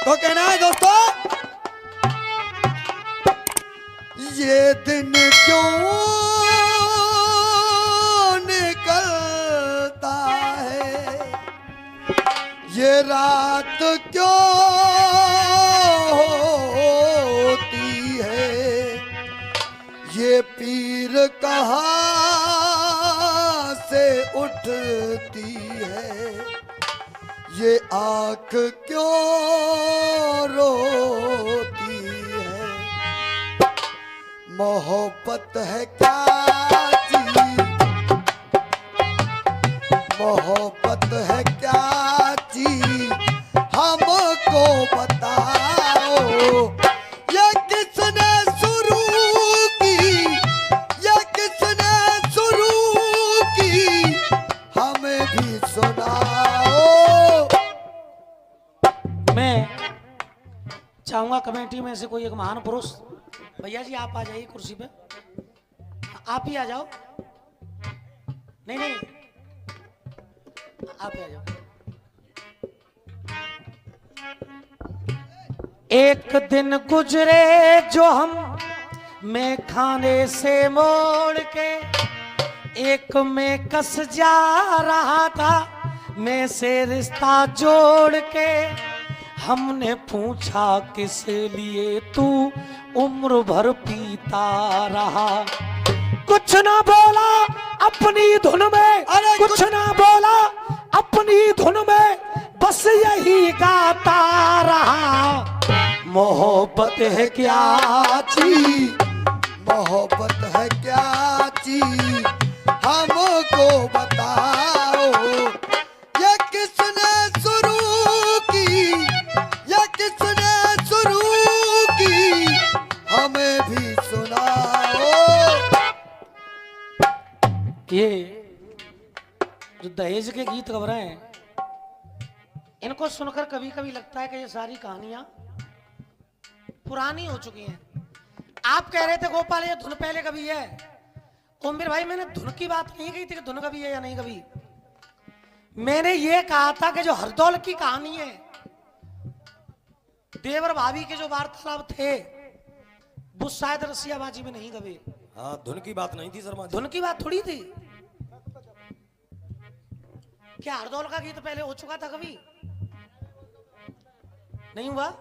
तो कहना है दोस्तों, ये दिन क्यों निकलता है, ये रात क्यों होती है, ये पीर कहाँ से उठती है, ये आँख क्यों रोती है। मोहब्बत है क्या चीज, मोहब्बत है क्या चीज, हमको बताओ। ये किसने शुरू की, ये किसने शुरू की, हमें भी सुनाओ। मैं चाहूंगा कमेटी में से कोई एक महान पुरुष, भैया जी आप आ जाइए कुर्सी पे, आप ही आ जाओ। नहीं नहीं आप ही आ जाओ। एक दिन गुजरे जो हम मैं खाने से मोड़ के, एक में कस जा रहा था मैं से रिश्ता जोड़ के। हमने पूछा किस लिए तू उम्र भर पीता रहा, कुछ ना बोला अपनी धुन में, कुछ ना बोला अपनी धुन में, बस यही गाता रहा। मोहब्बत है क्या चीज, मोहब्बत है क्या चीज, हमको बताओ। ये किसने शुरू की, ये किसने शुरू की, हमें भी सुनाओ। ये जो दहेज के गीत गा रहे हैं, इनको सुनकर कभी कभी लगता है कि ये सारी कहानियां पुरानी हो चुकी हैं। आप कह रहे थे गोपाल ये धुन पहले कभी है, ओमवीर भाई मैंने धुन की बात नहीं कही थी कि धुन कभी है या नहीं कभी। मैंने ये कहा था कि जो हरदौल की कहानी है, देवर भाभी के जो वार्तालाप थे, वो शायद रसियाबाजी में नहीं कभी। हाँ धुन की बात नहीं थी शर्मा जी। धुन की बात थोड़ी थी। क्या हरदौल का गीत पहले हो चुका था कभी? नहीं हुआ।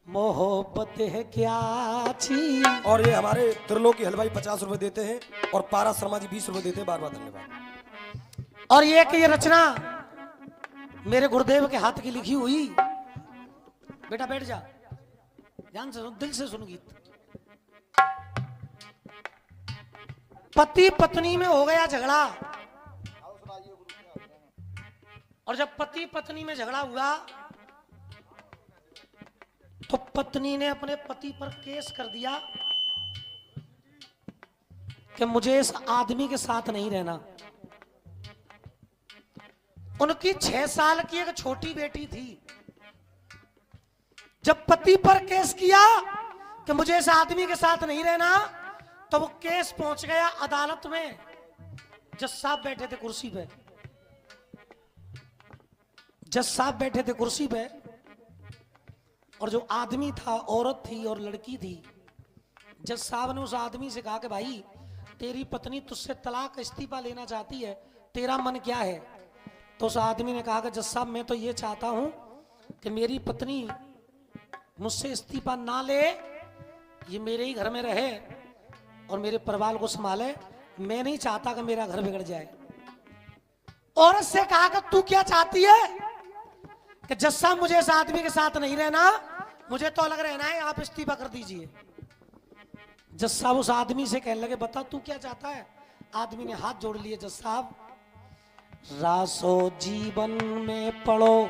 मोहब्बत है क्या चीज। और ये हमारे त्रिलोकी हलवाई 50 रुपए देते हैं और पारा शर्मा जी 20 रुपए देते हैं। बार बार धन्यवाद। और ये कि ये रचना मेरे गुरुदेव के हाथ की लिखी हुई। बेटा बैठ जा, ध्यान से सुन, दिल से सुन गीत। पति पत्नी में हो गया झगड़ा, और जब पति पत्नी में झगड़ा हुआ तो पत्नी ने अपने पति पर केस कर दिया कि मुझे इस आदमी के साथ नहीं रहना। उनकी 6 साल की एक छोटी बेटी थी। जब पति पर केस किया कि मुझे इस आदमी के साथ नहीं रहना, तो वो केस पहुंच गया अदालत में। जज साहब बैठे थे कुर्सी पे, जज साहब बैठे थे कुर्सी पे, और जो आदमी था औरत थी और लड़की थी। जज साहब ने उस आदमी से कहा कि भाई तेरी पत्नी तुझसे तलाक इस्तीफा लेना चाहती है, तेरा मन क्या है? तो उस आदमी ने कहा कि जज साहब मैं तो ये चाहता हूं कि मेरी पत्नी मुझसे इस्तीफा ना ले, ये मेरे ही घर में रहे और मेरे परिवार को संभाले। मैं नहीं चाहता कि मेरा घर बिगड़ जाए। औरत से कहा कि तू क्या चाहती है? कि जज साहब मुझे इस आदमी के साथ नहीं रहना, मुझे तो अलग रहना है, आप इस्तीफा कर दीजिए। जज साहब उस आदमी से कहने लगे बता तू क्या चाहता है? आदमी ने हाथ जोड़ लिए। जज साहब रासो जीवन में पढ़ो,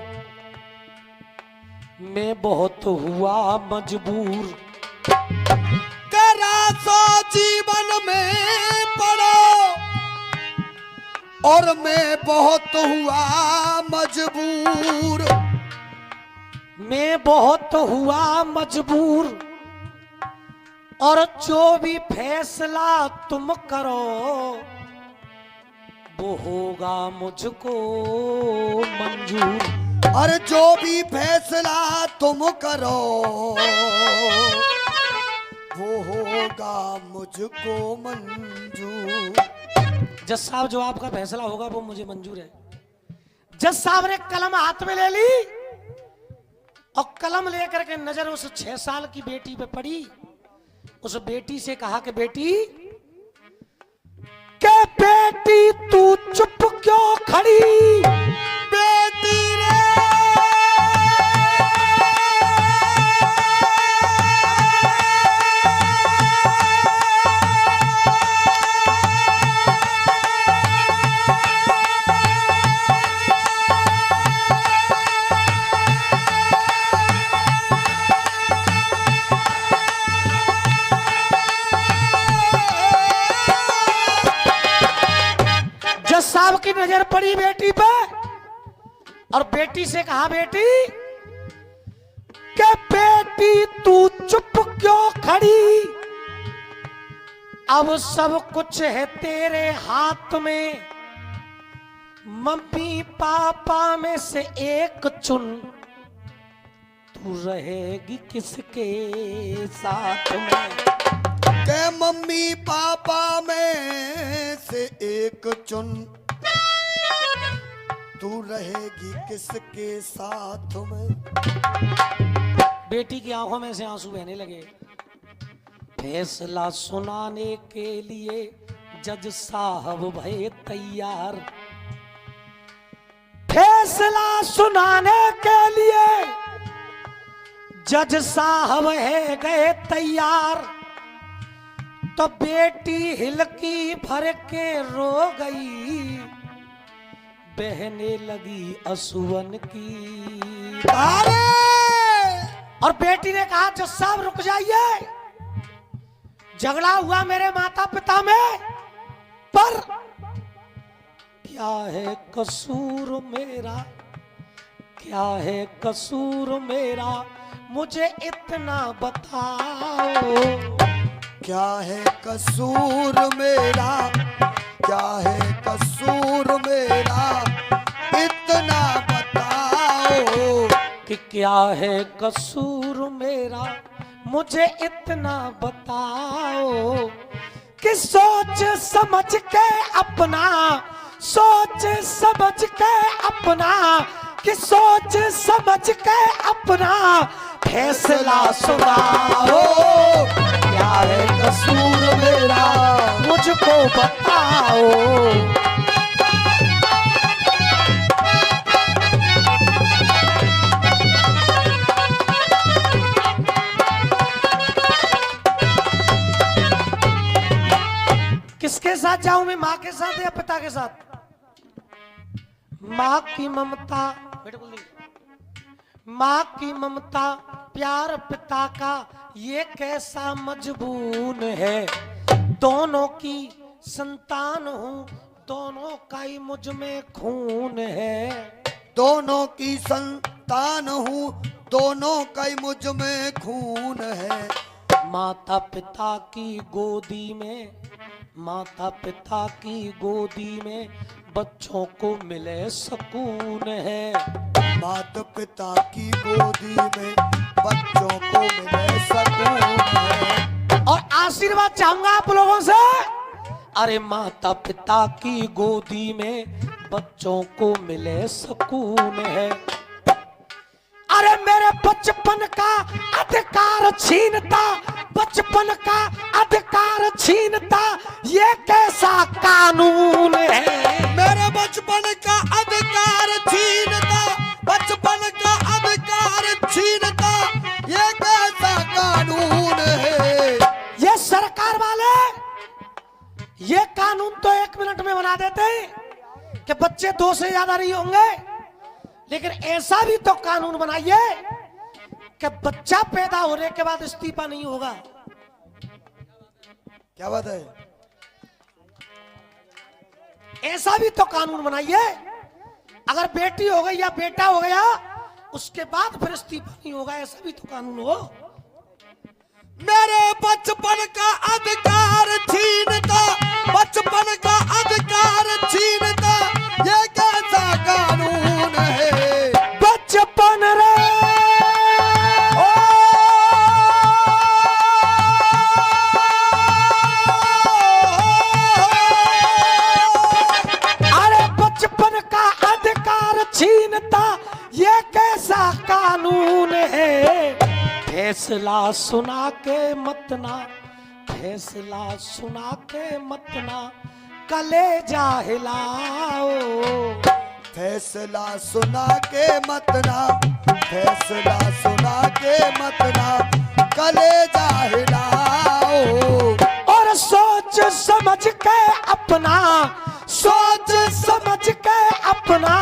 मैं बहुत हुआ मजबूर। रासो जीवन में पढ़ो और मैं बहुत हुआ मजबूर। मैं बहुत हुआ मजबूर, और जो भी फैसला तुम करो वो होगा मुझको मंजूर। अरे जो भी फैसला तुम करो वो होगा मुझको मंजूर। जज साहब जो आपका फैसला होगा वो मुझे मंजूर है। जज साहब ने कलम हाथ में ले ली और कलम लेकर के नजर उस 6 साल की बेटी पे पड़ी। उस बेटी से कहा कि बेटी तू चुप क्यों खड़ी? बेटी रे साहब की नजर पड़ी बेटी पे और बेटी से कहा बेटी तू चुप क्यों खड़ी? अब सब कुछ है तेरे हाथ में, मम्मी पापा में से एक चुन, तू रहेगी किसके साथ में? के मम्मी पापा में से एक चुन, तू रहेगी किसके साथ में? बेटी की आंखों में से आंसू बहने लगे। फैसला सुनाने के लिए जज साहब भये तैयार। फैसला सुनाने के लिए जज साहब है गए तैयार। तो बेटी हिलकी भर के रो गई, बहने लगी असुवन की धारे। और बेटी ने कहा जज साहब रुक जाइए, झगड़ा हुआ मेरे माता पिता में, पर क्या है कसूर मेरा, क्या है कसूर मेरा, मुझे इतना बताओ। क्या है कसूर मेरा, क्या है कसूर मेरा, इतना बताओ। कि क्या है कसूर मेरा, मुझे इतना बताओ। कि सोच समझ के अपना, सोच समझ के अपना, कि सोच समझ के अपना फैसला सुनाओ। क्या है कसूर मेरा, मुझको बताओ। किसके साथ जाऊं मैं, माँ के साथ या पिता के साथ? माँ की ममता, माँ की ममता प्यार पिता का ये कैसा मजबून है। दोनों की संतान हूँ, दोनों का ही मुझ में खून है। दोनों की संतान हूँ, दोनों का ही मुझ में खून है। माता पिता की गोदी में, माता पिता की गोदी में बच्चों को मिले सुकून है। माता पिता की गोदी में बच्चों को मिले सुकून है। और आशीर्वाद चाहूंगा आप लोगों से। अरे माता पिता की गोदी में बच्चों को मिले सुकून है। अरे मेरे बचपन का अधिकार छीनता, बचपन का अधिकार छीनता ये कैसा कानून है। मेरे बचपन का अधिकार छीनता, बचपन का अधिकार छीनता ये कैसा कानून है। ये सरकार वाले ये कानून तो 1 मिनट में बना देते हैं कि बच्चे 2 से ज्यादा नहीं होंगे, लेकिन ऐसा भी तो कानून बनाइए कि बच्चा पैदा होने के बाद इस्तीफा नहीं होगा। क्या बात है? ऐसा भी तो कानून बनाइए, अगर बेटी हो गई या बेटा हो गया उसके बाद फिर इस्तीफा नहीं होगा, ऐसा भी तो कानून हो। मेरे बचपन का अधिकार छीनता, बचपन का अधिकार छीनता ये कैसा कानून है। कानून है, फैसला सुना के मत ना, फैसला सुना के मत ना कलेजा हिलाओ। फैसला सुना के मत ना, फैसला सुना के मत ना कलेजा हिलाओ। और सोच समझ के अपना, सोच समझ के अपना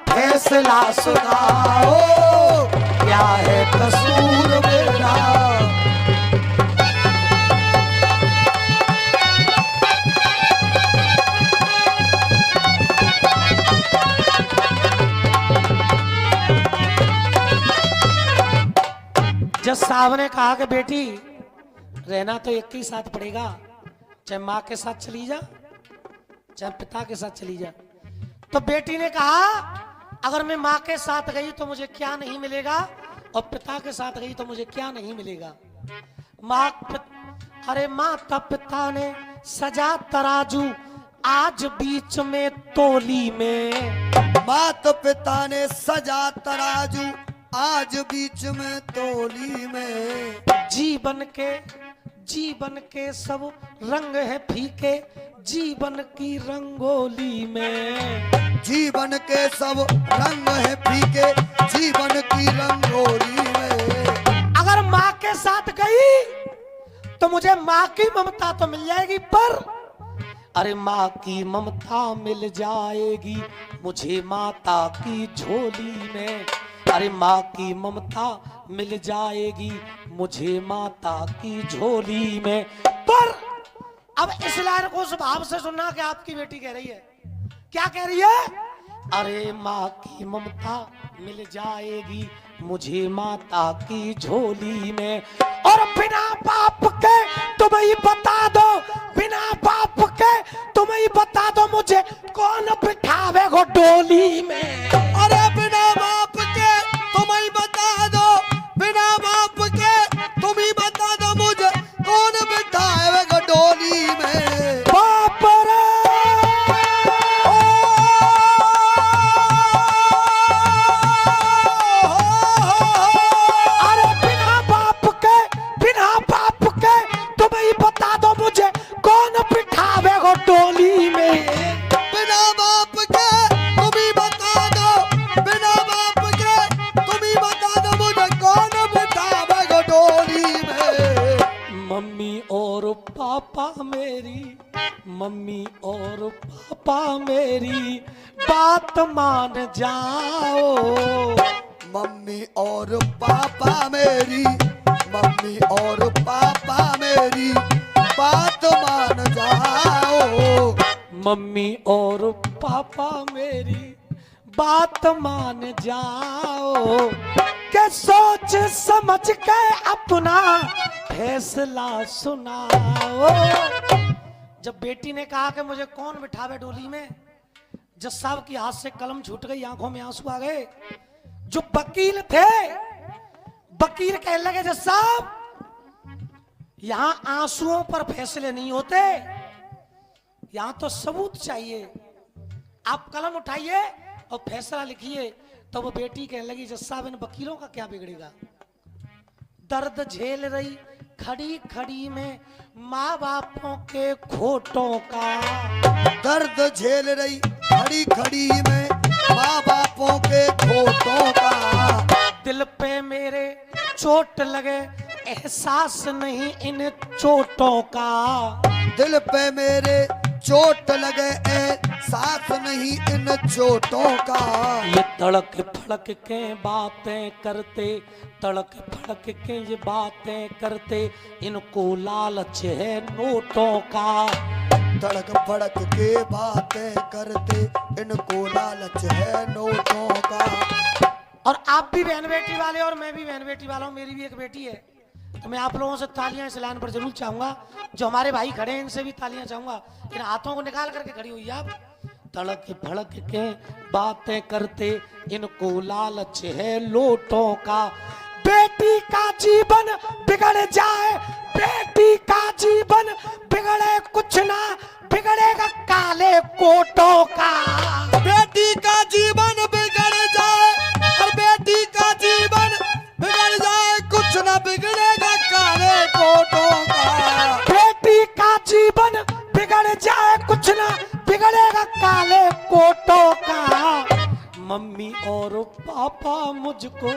फैसला सुनाओ। क्या है कसूर मेरा, जज साहब ने कहा कि बेटी रहना तो एक ही साथ पड़ेगा, चाहे माँ के साथ चली जा चाहे पिता के साथ चली जा। तो बेटी ने कहा अगर मैं माँ के साथ गई तो मुझे क्या नहीं मिलेगा, और पिता के साथ गई तो मुझे क्या नहीं मिलेगा। अरे माता पिता ने सजा तराजू आज बीच में तोली में, माता पिता ने सजा तराजू आज बीच में तोली में। जीवन के सब रंग है फीके, जीवन की रंगोली में। जीवन के सब रंग है फीके, जीवन की रंगोली में। अगर माँ के साथ गई तो मुझे माँ की ममता तो मिल जाएगी, पर अरे माँ की ममता मिल जाएगी मुझे माता की झोली में। अरे माँ की ममता मिल जाएगी मुझे माता की झोली में। पर अब इस लाइन को उस भाव से सुनना कि आपकी बेटी कह रही है, क्या कह रही है? अरे माँ की ममता मिल जाएगी मुझे माता की झोली में। और बिना बाप के तुम ही बता दो, बिना बाप के तुम ही बता दो मुझे कौन बिठावे गो डोली में। अरे बिना बाप के तुम ही बता दो, बिना बाप के तुम ही बता दो मुझे कौन बिठाएगा डोली में। बाप रे अरे बिना बाप के तुम ही बता दो मुझे कौन बिठावे गो डोली में। बिना बाप के तुम ही बता दो, बिना बाप के तुम ही बता दो मुझे कौन बिठाएगा डोली में। मम्मी और पापा मेरी, मम्मी और पापा मेरी बात मान जाओ। मम्मी और पापा मेरी, मम्मी और पापा मेरी बात मान जाओ। मम्मी और पापा मेरी बात मान जाओ। के सोच समझ के अपना फैसला सुनाओ। जब बेटी ने कहा कि मुझे कौन बिठावे डोली में, जज साहब की हाथ से कलम छूट गई, आंखों में आंसू आ गए। जो वकील थे, वकील कहने लगे जज साहब यहां आंसुओं पर फैसले नहीं होते, यहां तो सबूत चाहिए। आप कलम उठाइए और फैसला लिखिए। तो वो बेटी कहने लगी जज साहब इन वकीलों का क्या बिगड़ेगा, दर्द झेल रही खड़ी खड़ी में माँ बापों के खोटों का। दर्द झेल रही खड़ी खड़ी में माँ बापों के खोटों का। दिल पे मेरे चोट लगे एहसास नहीं इन चोटों का। दिल पे मेरे चोट लगे एहसास नहीं इन चोटों का। ये तड़क फड़क के बातें करते, तड़क फड़क के ये बातें करते, इनको लालच है नोटों का। तड़क फड़क के बातें करते, इनको लालच है नोटों का। और आप भी बहन बेटी वाले और मैं भी बहन बेटी वाला हूँ, मेरी भी एक बेटी है। तो मैं आप लोगों से तालियां इस लाइन पर जरूर चाहूंगा। जो हमारे भाई खड़े हैं इनसे भी तालियां चाहूंगा। इन हाथों को निकाल करके खड़ी हुई आप। तड़क भड़क के बातें करते, इनको लालच है लोटों का। बेटी का जीवन बिगड़ जाए, बेटी का जीवन बिगड़े कुछ ना बिगड़ेगा काले कोटों का। बेटी का जीवन बिगड़ जाए और बेटी का जीवन मुझको,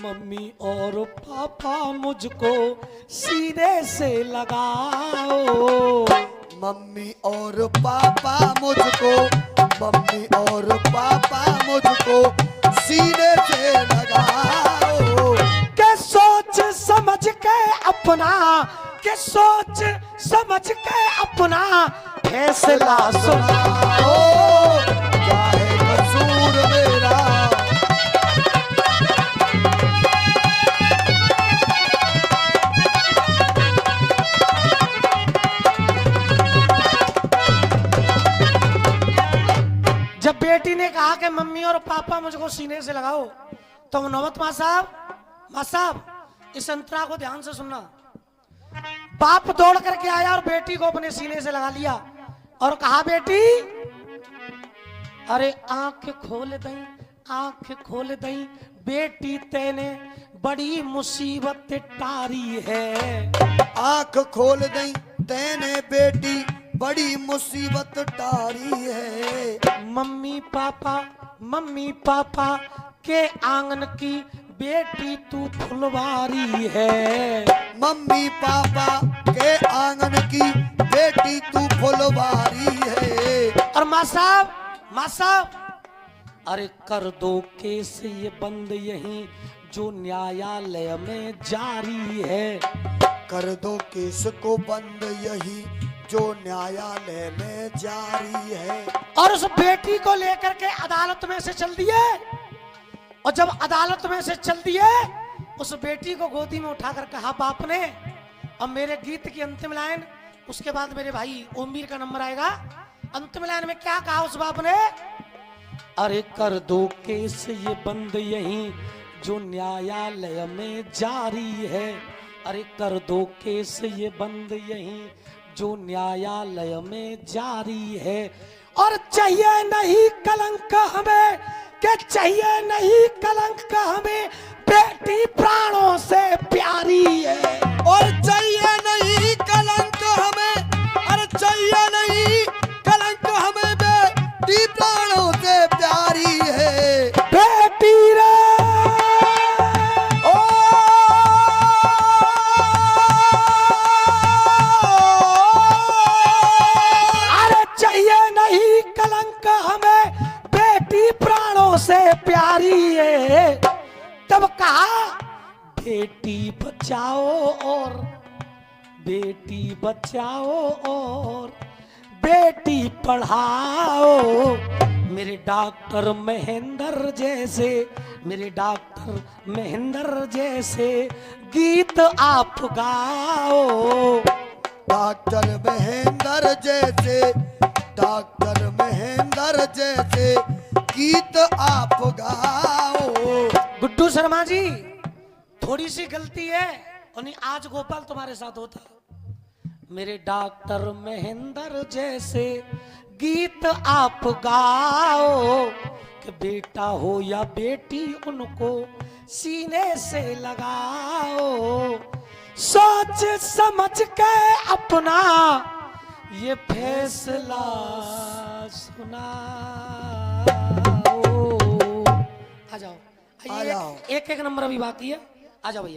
मम्मी और पापा मुझको सीने से लगाओ। मम्मी और पापा मुझको, मम्मी और पापा मुझको सीने से लगाओ। के सोच समझ के अपना, के सोच समझ के अपना फैसला सुनाओ। क्या है कसूर मेरा, जब बेटी ने कहा कि मम्मी और पापा मुझको सीने से लगाओ, तो नौबत माँ साहब इस अंतरा को ध्यान से सुनना। बाप दौड़ करके आया और बेटी को अपने सीने से लगा लिया और कहा, बेटी अरे आंख खोल दई, आंख खोल दई, बेटी तेने बड़ी मुसीबत टारी है। आंख खोल दई तेने बेटी बड़ी मुसीबत टारी है। मम्मी पापा के आंगन की बेटी तू फुलवारी है। मम्मी पापा के आंगन की बेटी तू फुलवारी है। और माँ साहब अरे कर दो केस ये बंद यहीं जो न्यायालय में जारी है। कर दो केस को बंद यही जो न्यायालय में जारी है। और उस बेटी को लेकर के अदालत में से चल दिए, और जब अदालत में से चल दिए उस बेटी को गोदी में उठाकर कहा बाप ने, अब मेरे गीत की अंतिम लाइन, उसके बाद मेरे भाई ओमवीर का नंबर आएगा। अंतिम लाइन में क्या कहा उस बाप ने, अरे कर दो केस ये बंद यहीं जो न्यायालय में जारी है। अरे कर दो केस ये बंद यहीं जो न्यायालय में जारी है। और चाहिए नहीं कलंक हमें, के चाहिए नहीं कलंक हमें, बेटी प्राणों से प्यारी है। और चाहिए नहीं कलंक हमें, अरे चाहिए नहीं कलंक हमें, बेटी प्राणों से प्यारी है। बेटी रे ओ अरे चाहिए नहीं कलंक हमें, बेटी प्राणों से प्यारी है। तब कहा बेटी बचाओ और बेटी बचाओ और बेटी पढ़ाओ। मेरे डॉक्टर महेंद्र जैसे, मेरे डॉक्टर महेंद्र जैसे गीत आप गाओ। डॉक्टर महेंद्र जैसे, डॉक्टर महेंद्र जैसे गीत आप गाओ। गुड्डू शर्मा जी, थोड़ी सी गलती है और नहीं आज गोपाल तुम्हारे साथ होता। मेरे डॉक्टर महेंद्र जैसे गीत आप गाओ, कि बेटा हो या बेटी उनको सीने से लगाओ। सोच समझ के अपना ये फैसला सुनाओ। आ जाओ, आ जाओ। एक एक नंबर अभी बाकी है, आ जाओ भैया।